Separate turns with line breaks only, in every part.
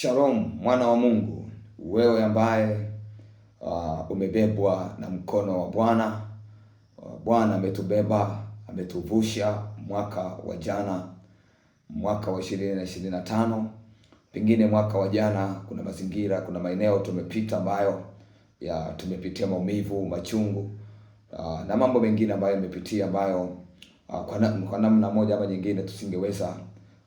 Shalom mwana wa Mungu, wewe ambaye umebebwa na mkono wa Bwana. Bwana ametubeba, ametuvusha mwaka wa jana, mwaka wa 2025. Pengine mwaka wa jana kuna mazingira, kuna maeneo tumepita ambayo tumepitia maumivu, machungu na mambo mengine ambayo yamepitia ambayo kwa namna moja ama nyingine tusingeweza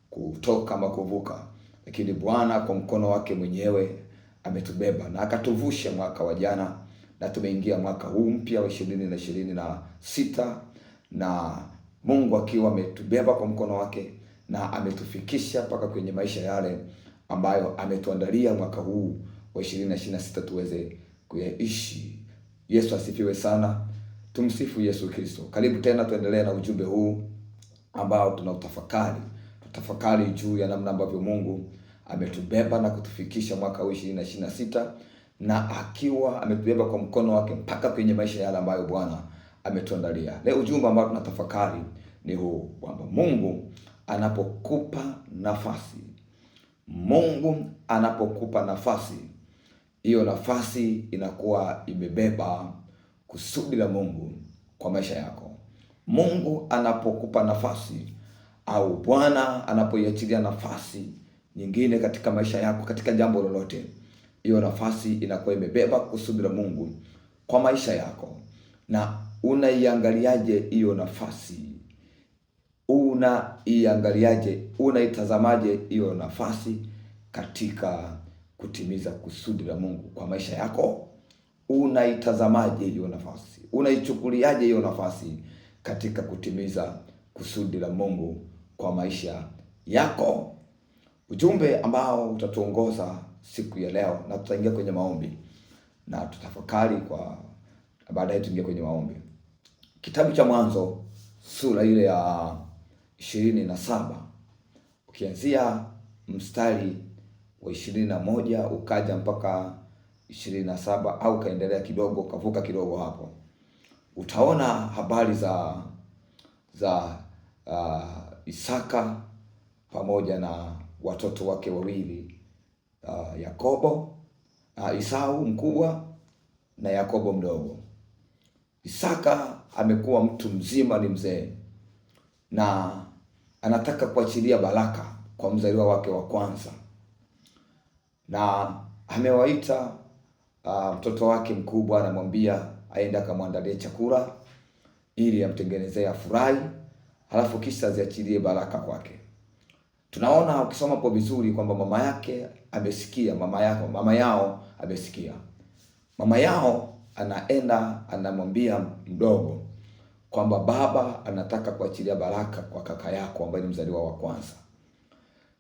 kutoka ama kuvuka, lakini Bwana kwa mkono wake mwenyewe ametubeba na akatuvusha mwaka wa jana, na tumeingia mwaka huu mpya wa 2026 na Mungu akiwa ametubeba kwa mkono wake na ametufikisha mpaka kwenye maisha yale ambayo ametuandalia mwaka huu wa 2026 tuweze kuyaishi. Yesu asifiwe sana. Tumsifu Yesu Kristo. Karibu tena, tuendelee na ujumbe huu ambao tunautafakari. Tutafakari juu ya namna ambavyo Mungu ametubeba na kutufikisha mwaka huu 2026 na akiwa ametubeba kwa mkono wake mpaka kwenye maisha yale ambayo Bwana ametuandalia. Leo ujumbe ambao tunatafakari ni huu, kwamba Mungu anapokupa nafasi, Mungu anapokupa nafasi, hiyo nafasi inakuwa imebeba kusudi la Mungu kwa maisha yako. Mungu anapokupa nafasi, au Bwana anapoiachilia nafasi nyingine katika maisha yako, katika jambo lolote, hiyo nafasi inakuwa imebeba kusudi la Mungu kwa maisha yako. Na unaiangaliaje hiyo nafasi? Unaiangaliaje? Unaitazamaje hiyo nafasi katika kutimiza kusudi la Mungu kwa maisha yako? Unaitazamaje hiyo nafasi? Unaichukuliaje hiyo nafasi katika kutimiza kusudi la Mungu kwa maisha yako? Ujumbe ambao utatuongoza siku ya leo, na tutaingia kwenye maombi na tutafakari kwa baadaye tuingie kwenye maombi. Kitabu cha Mwanzo sura ile ya 27 ukianzia mstari wa 21 ukaja mpaka 27 au kaendelea kidogo, ukavuka kidogo hapo, utaona habari za Isaka pamoja na watoto wake wawili, Yakobo, Esau mkubwa na Yakobo mdogo. Isaka amekuwa mtu mzima, ni mzee, na anataka kuachilia baraka kwa mzaliwa wake wa kwanza, na amewaita mtoto wake mkubwa, anamwambia aende akamwandalie chakula ili amtengenezee afurahi, halafu kisha ziachilie baraka kwake. Tunaona ukisoma hapo vizuri kwamba mama yake amesikia, mama yao amesikia. Mama yao anaenda anamwambia mdogo kwamba baba anataka kuachilia baraka kwa kaka yako ambaye ni mzaliwa wa kwanza.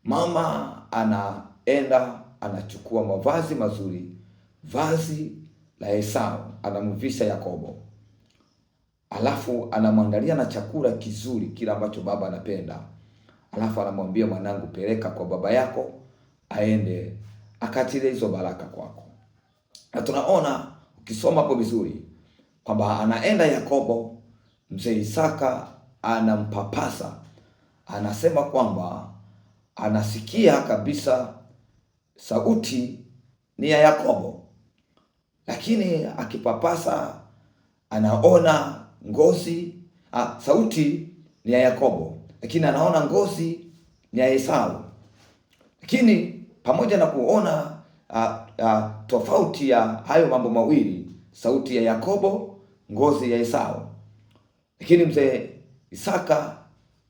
Mama anaenda anachukua mavazi mazuri, vazi la Esau, anamvisha Yakobo, alafu anamwandalia na chakula kizuri, kile ambacho baba anapenda. Alafu anamwambia, mwanangu, peleka kwa baba yako aende akatilie hizo baraka kwako. Na tunaona ukisoma hapo vizuri kwamba anaenda Yakobo, mzee Isaka anampapasa, anasema kwamba anasikia kabisa sauti ni ya Yakobo, lakini akipapasa anaona ngozi, sauti ni ya Yakobo, lakini anaona ngozi ni ya Esau. Lakini pamoja na kuona tofauti ya hayo mambo mawili, sauti ya Yakobo, ngozi ya Esau, lakini mzee Isaka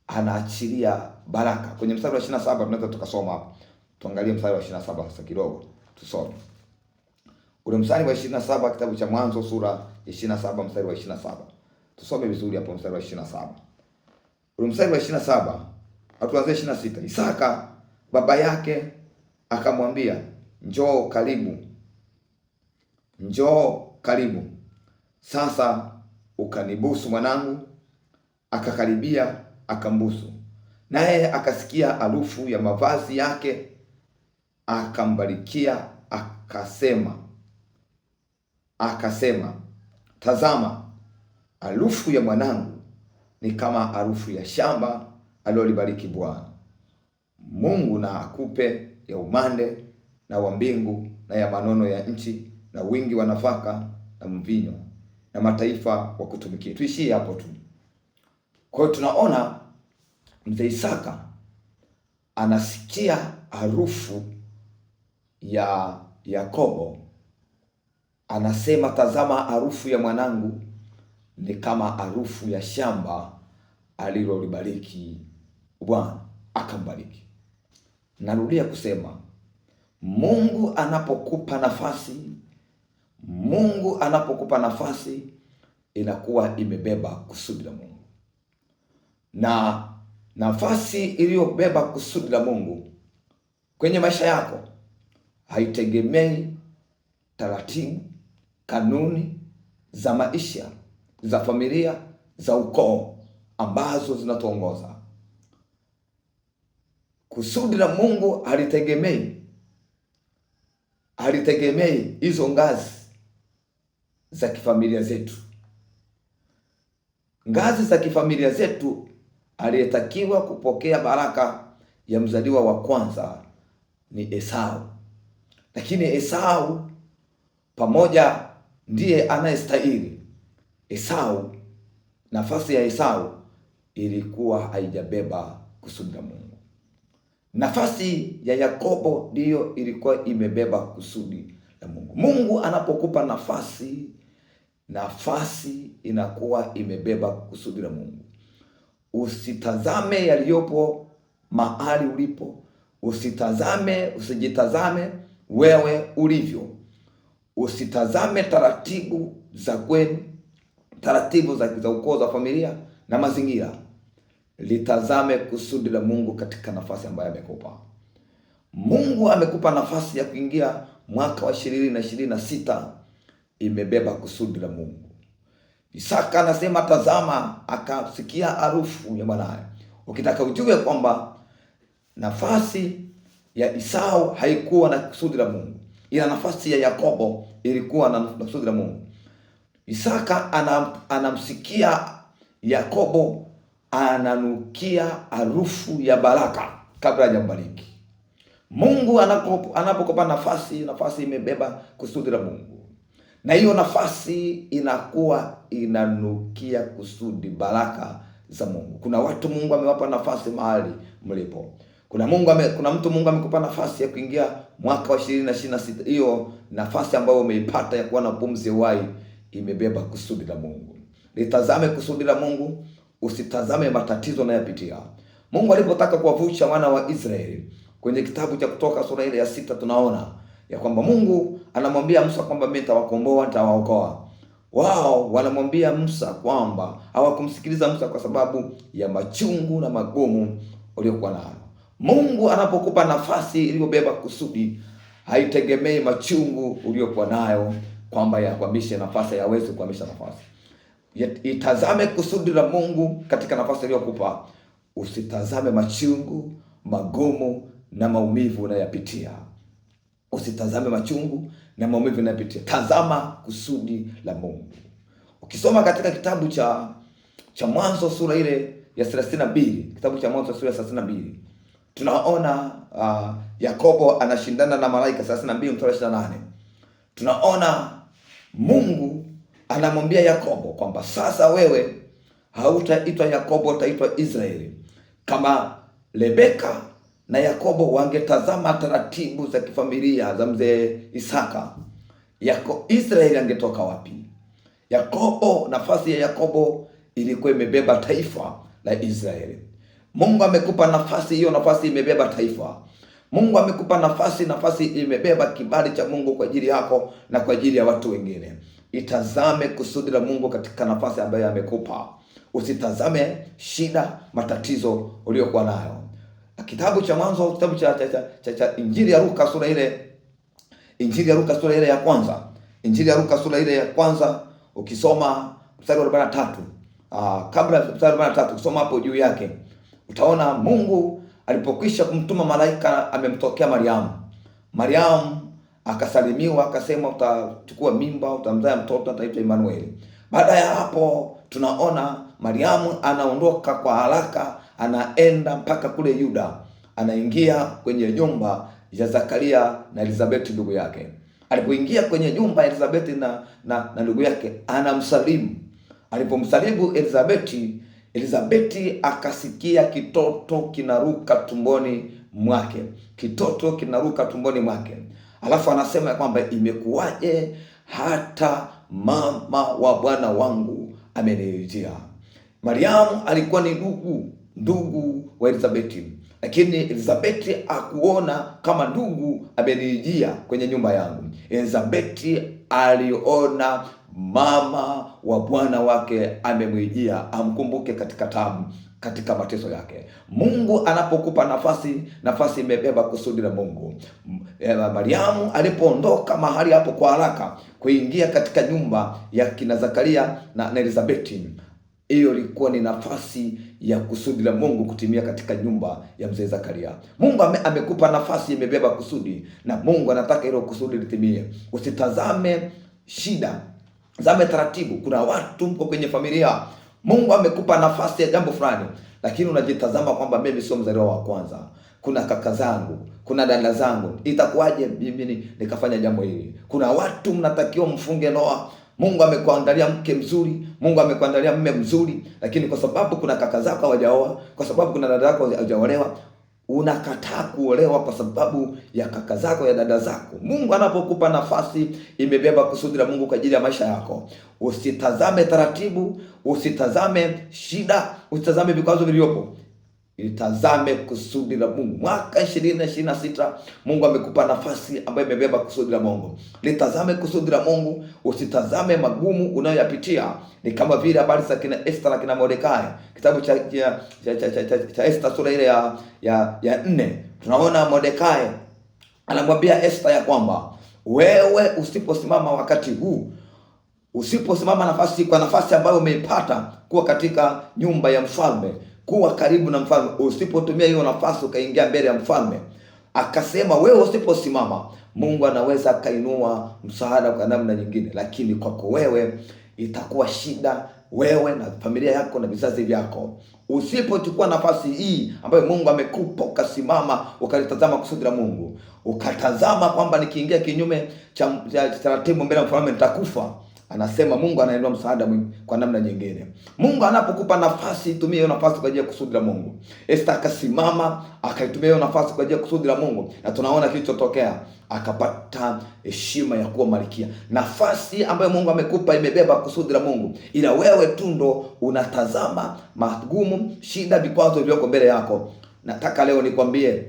anaachilia baraka. Kwenye mstari wa 27 tunaweza tukasoma hapo. Tuangalie mstari wa 27 sasa kidogo, tusome ule mstari wa 27, kitabu cha Mwanzo sura ya 27 mstari wa 27. Tusome vizuri hapo mstari wa 27. Ule mstari wa 27, atuanze 26. Isaka baba yake akamwambia, njoo karibu, njoo karibu sasa ukanibusu mwanangu. Akakaribia akambusu, naye akasikia harufu ya mavazi yake, akambarikia, akasema, tazama, harufu ya mwanangu ni kama harufu ya shamba alilolibariki Bwana. Mungu na akupe ya umande na wa mbingu na ya manono ya nchi na wingi wa nafaka na mvinyo na mataifa wa kutumikia. Tuishie hapo tu. Kwa hiyo tunaona mzee Isaka anasikia harufu ya Yakobo, anasema, tazama, harufu ya mwanangu ni kama harufu ya shamba alilolibariki Bwana, akambariki. Narudia kusema, Mungu anapokupa nafasi, inakuwa imebeba kusudi la Mungu. Na nafasi iliyobeba kusudi la Mungu kwenye maisha yako haitegemei taratibu, kanuni za maisha, za familia, za ukoo ambazo zinatuongoza. Kusudi la Mungu halitegemei hizo ngazi za kifamilia zetu. Ngazi za kifamilia zetu, aliyetakiwa kupokea baraka ya mzaliwa wa kwanza ni Esau. Lakini Esau pamoja ndiye anayestahili. Nafasi ya Esau ilikuwa haijabeba kusudi la Mungu. Nafasi ya Yakobo ndiyo ilikuwa imebeba kusudi la Mungu. Mungu anapokupa nafasi inakuwa imebeba kusudi la Mungu. Usitazame yaliyopo mahali ulipo. Usijitazame wewe ulivyo. Usitazame taratibu za kwenu, taratibu za ukoo, za familia na mazingira. Litazame kusudi la Mungu katika nafasi ambayo amekupa. Mungu amekupa nafasi ya kuingia mwaka wa 2026, imebeba kusudi la Mungu. Isaka anasema, tazama, akasikia harufu ya mwanae. Ukitaka ujue kwamba nafasi ya Esau haikuwa na kusudi la Mungu, ila nafasi ya Yakobo ilikuwa na kusudi la Mungu. Isaka anamsikia Yakobo ananukia harufu ya baraka kabla hajambariki. Mungu anapokupa nafasi imebeba kusudi la Mungu, na hiyo nafasi inakuwa inanukia kusudi, baraka za Mungu. Kuna watu Mungu amewapa nafasi mahali mlipo. Kuna mtu Mungu amekupa nafasi ya kuingia mwaka wa 2026. Hiyo nafasi ambayo umeipata ya kuwa na pumzi ya uhai imebeba kusudi la Mungu. Litazame kusudi la Mungu, usitazame matatizo unayopitia. Mungu alipotaka kuwavusha wana wa Israeli kwenye kitabu cha Kutoka sura ile ya 6, tunaona ya kwamba Mungu anamwambia Musa kwamba mimi nitawakomboa, nitawaokoa. Wao wanamwambia Musa kwamba hawakumsikiliza Musa kwa sababu ya machungu na magumu waliokuwa nayo. Mungu anapokupa nafasi iliyobeba kusudi, haitegemei machungu uliokuwa nayo kwamba yakwamishe nafasi, yaweze kuhamisha nafasi. Itazame kusudi la Mungu katika nafasi iliyokupa. Usitazame machungu, magumu na maumivu unayopitia. Usitazame machungu na maumivu unayopitia. Tazama kusudi la Mungu. Ukisoma katika kitabu cha Mwanzo sura ile ya 32, kitabu cha Mwanzo sura ya 32, tunaona Yakobo anashindana na malaika. 32:28. Tunaona Mungu anamwambia Yakobo kwamba sasa wewe hautaitwa Yakobo, utaitwa Israeli. Kama Rebeka na Yakobo wangetazama taratibu za kifamilia za mzee Isaka, Israeli angetoka wapi? Nafasi ya Yakobo ilikuwa imebeba taifa la Israeli. Mungu amekupa nafasi, hiyo nafasi imebeba taifa. Mungu amekupa nafasi imebeba kibali cha Mungu kwa ajili yako na kwa ajili ya watu wengine. Itazame kusudi la Mungu katika nafasi ambayo amekupa. Usitazame shida, matatizo uliokuwa nayo. Kitabu cha Mwanzo, kitabu cha Injili ya Luka sura ile ya kwanza. Injili ya Luka sura ile ya kwanza, ukisoma mstari wa 43, kabla ya mstari wa 43, ukisoma hapo juu yake, utaona Mungu alipokwisha kumtuma malaika amemtokea Mariamu akasalimiwa, akasema utachukua mimba, utamzaa mtoto, ataitwa Emmanueli. Baada ya hapo tunaona Mariamu anaondoka kwa haraka, anaenda mpaka kule Yuda, anaingia kwenye nyumba ya Zakaria na Elizabeti ndugu yake. Alipoingia kwenye nyumba ya Elizabeti na ndugu yake, anamsalimu. Alipomsalimu Elizabeti akasikia kitoto kinaruka tumboni mwake. Kitoto kinaruka tumboni mwake. Alafu anasema kwamba imekuwaje hata mama wa Bwana wangu amenijia. Mariamu alikuwa ni ndugu wa Elizabeti, lakini Elizabeti akuona kama ndugu amenijia kwenye nyumba yangu. Elizabeti aliona mama wa Bwana wake amemwijia, amkumbuke katika tabu, katika mateso yake. Mungu anapokupa nafasi imebeba kusudi la Mungu. Mariamu alipoondoka mahali hapo kwa haraka kuingia katika nyumba ya kina Zakaria na Elizabeti, hiyo ilikuwa ni nafasi ya kusudi la Mungu kutimia katika nyumba ya mzee Zakaria. Mungu amekupa nafasi imebeba kusudi, na Mungu anataka hilo kusudi litimie. Usitazame shida, zame taratibu. Kuna watu mko kwenye familia, Mungu amekupa nafasi ya jambo fulani, lakini unajitazama kwamba mimi sio mzaliwa wa kwanza. Kuna kaka zangu, kuna dada zangu, itakuwaje mimi nikafanya jambo hili? Kuna watu mnatakiwa mfunge ndoa, Mungu amekuandalia mke mzuri, Mungu amekuandalia mume mzuri, lakini kwa sababu kuna kaka zako hawajaoa, kwa sababu kuna dada zako hawajaolewa, unakataa kuolewa kwa sababu ya kaka zako, ya dada zako. Mungu anapokupa nafasi imebeba kusudi la Mungu kwa ajili ya maisha yako. Usitazame taratibu, usitazame shida, usitazame vikwazo vilivyopo. Itazame kusudi la Mungu. Mwaka 2026 Mungu amekupa nafasi ambayo imebeba kusudi la Mungu. Litazame kusudi la Mungu, usitazame magumu unayoyapitia. Ni kama vile habari za kina Esther na kina Mordekai. Kitabu cha Esther sura ile ya 4. Tunaona Mordekai anamwambia Esther ya kwamba wewe usiposimama wakati huu, usiposimama nafasi ambayo umeipata kuwa katika nyumba ya mfalme, kuwa karibu na mfalme, usipotumia hiyo nafasi ukaingia mbele ya mfalme, akasema wewe usiposimama, Mungu anaweza akainua msaada kwa namna nyingine, lakini kwako wewe itakuwa shida, wewe na familia yako na vizazi vyako. Usipochukua nafasi hii ambayo Mungu amekupa, ukasimama ukalitazama kusudi la Mungu, ukatazama kwamba nikiingia kinyume cha taratibu mbele ya mfalme nitakufa, anasema Mungu anainua msaada kwa namna nyingine. Mungu anapokupa nafasi, tumia hiyo nafasi kwa ajili ya kusudi la Mungu. Esther akasimama, akaitumia hiyo nafasi kwa ajili ya kusudi la Mungu, na tunaona kilichotokea, akapata heshima ya kuwa malkia. Nafasi ambayo Mungu amekupa imebeba kusudi la Mungu, ila wewe tu ndo unatazama magumu, shida, vikwazo vilivyoko mbele yako. Nataka leo nikwambie,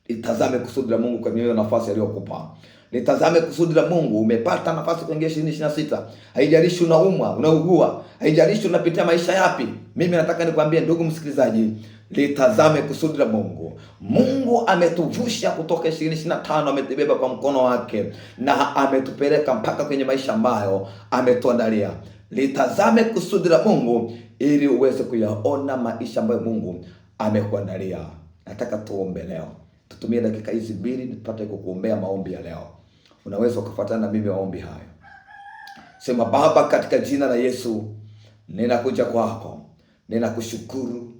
itazame kusudi la Mungu kwa hiyo nafasi aliyokupa. Litazame kusudi la Mungu. Umepata nafasi kuingia 2026. Haijalishi unaumwa, unaugua, haijalishi unapitia maisha yapi. Mimi nataka nikwambie ndugu msikilizaji, litazame kusudi la Mungu. Mungu ametuvusha kutoka 2025, ametubeba kwa mkono wake na ametupeleka mpaka kwenye maisha ambayo ametuandalia. Litazame kusudi la Mungu ili uweze kuyaona maisha ambayo Mungu amekuandalia. Nataka tuombe leo. Tutumie dakika hizi 2 nipate kukuombea maombi ya leo. Unaweza kufuatana na mimi maombi hayo. Sema: Baba, katika jina la Yesu, ninakuja kwako. Ninakushukuru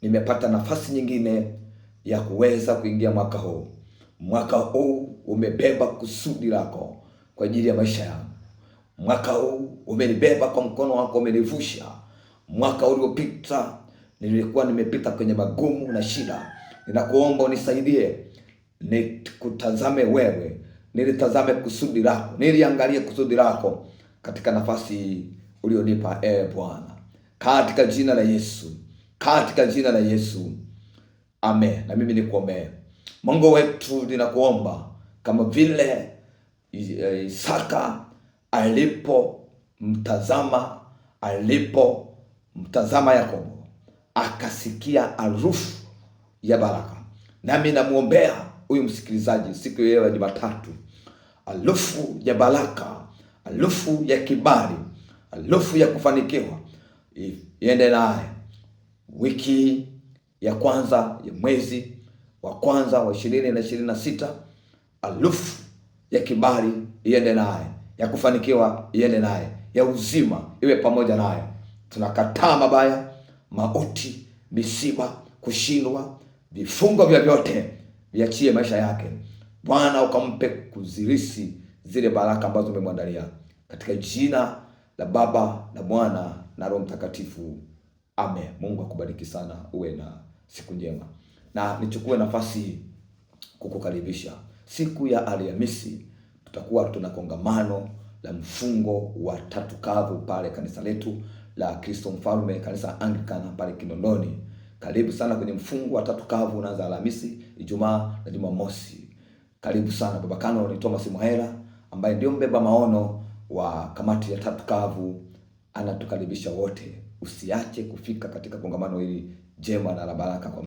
nimepata nafasi nyingine ya kuweza kuingia mwaka huu. Mwaka huu umebeba kusudi lako kwa ajili ya maisha yangu. Mwaka huu umenibeba kwa mkono wako, umenivusha. Mwaka uliopita nilikuwa nimepita kwenye magumu na shida. Ninakuomba unisaidie nikutazame wewe, nilitazame kusudi lako, niliangalie kusudi lako katika nafasi ulionipa Bwana, katika jina la Yesu, katika jina la Yesu, amen. Na mimi nikuombe. Mungu wetu, ninakuomba kama vile Isaka alipomtazama Yakobo, akasikia harufu ya baraka, nami namuombea huyu msikilizaji siku ya Jumatatu, harufu ya baraka, harufu ya kibali, harufu ya kufanikiwa iende naye wiki ya kwanza ya mwezi wa kwanza wa 2026. Harufu ya kibali iende naye, ya kufanikiwa iende naye, ya uzima iwe pamoja naye. Tunakataa mabaya, mauti, misiba, kushindwa, vifungo vyovyote viachie maisha yake. Bwana ukampe kuzirisi zile baraka ambazo umemwandalia, katika jina la Baba na Mwana na Roho Mtakatifu, amen. Mungu akubariki sana, uwe na siku njema. Na nichukue nafasi hii kukukaribisha siku ya Alhamisi, tutakuwa tuna kongamano la mfungo wa tatu kavu pale kanisa letu la Kristo Mfalme, kanisa Anglikana pale Kinondoni. Karibu sana kwenye mfungo wa tatu kavu, unaanza Alhamisi, Ijumaa na Jumamosi. Karibu sana. Baba Kano ni Thomas Muhera ambaye ndio mbeba maono wa kamati ya tatu kavu, anatukaribisha wote. Usiache kufika katika kongamano hili jema na la baraka kwa